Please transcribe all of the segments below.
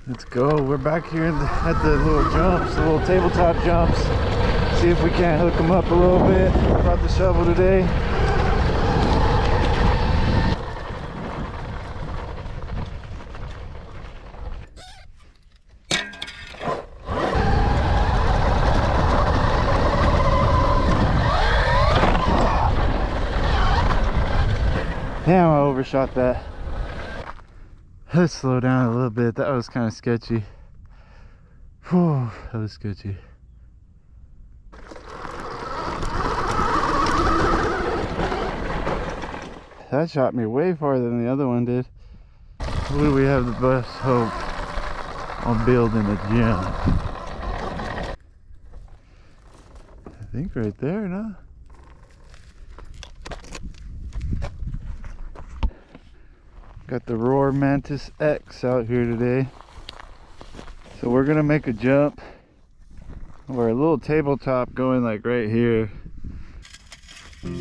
Let's go. We're back here at the little jumps, the little tabletop jumps. See if we can't hook them up a little bit. Brought the shovel today. Damn, I overshot that. Let's slow down a little bit. That was kind of sketchy. Whew, that was sketchy. That shot me way farther than the other one did. What do we have the best hope on building a gym? I think right there, no? Got the Rawrr Mantis X out here today. So we're gonna make a jump or a little tabletop going like right here. You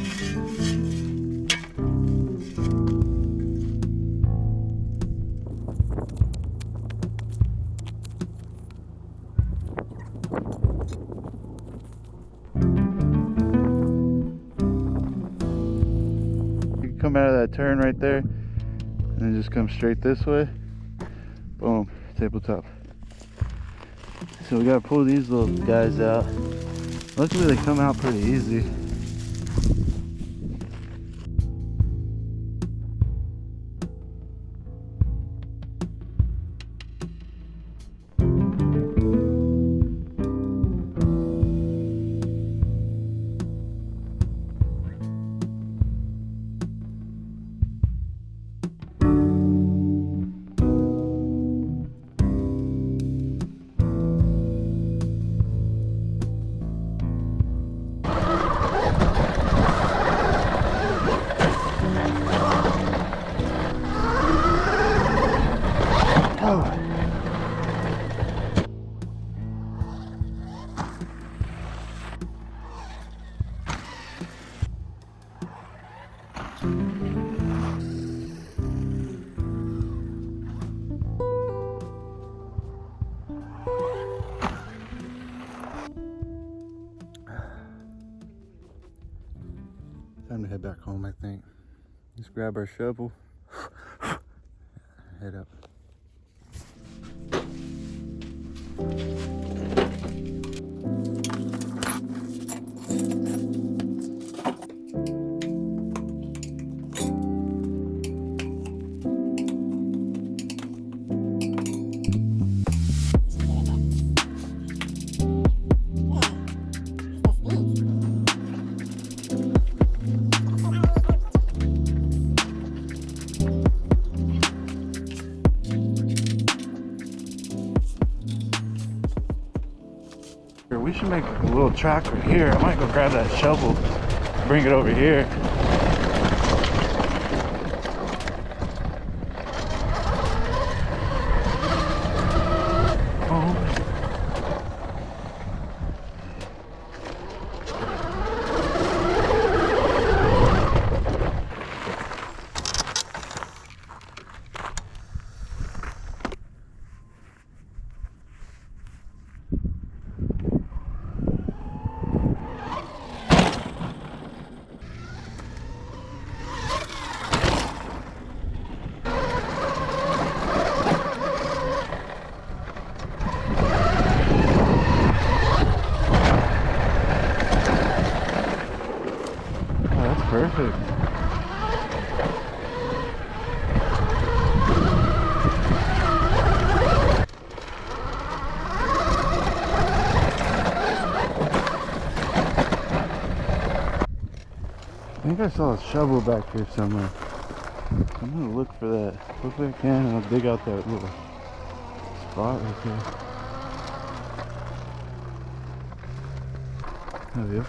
can come out of that turn right there and then just come straight this way. Boom, tabletop. So we gotta pull these little guys out. Luckily they come out pretty easy. Time to head back home, I think. Just grab our shovel, head up. We should make a little track right here. I might go grab that shovel, bring it over here. Perfect. I think I saw a shovel back here somewhere. I'm gonna look for that. Hopefully I can, and I'll dig out that little spot right there. There we go.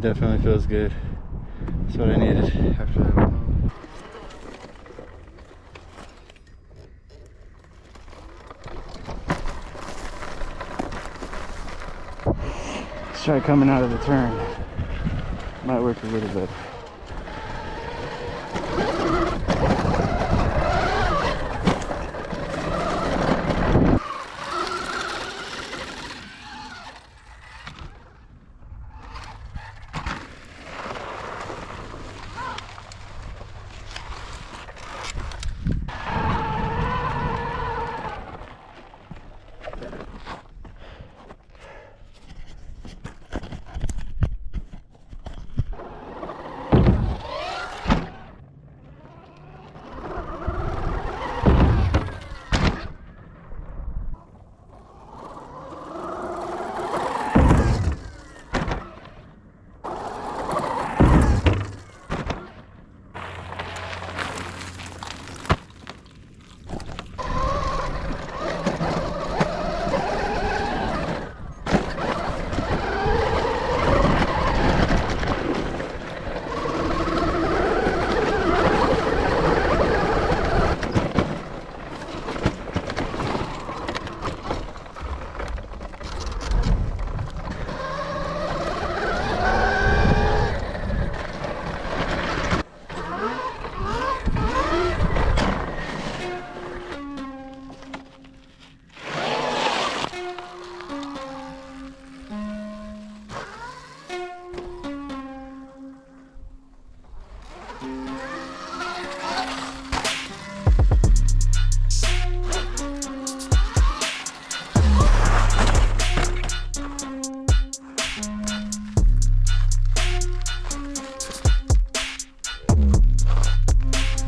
definitely feels good. That's what I needed after that. Let's try coming out of the turn. Might work a little bit.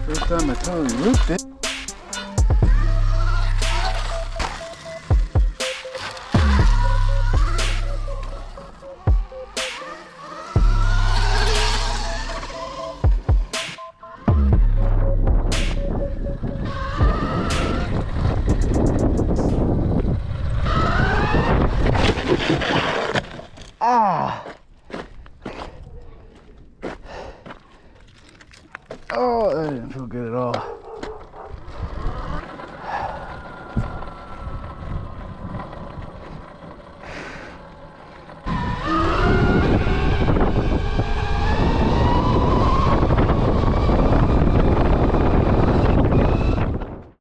First time I totally looped it. Ah! Oh, that didn't feel good at all.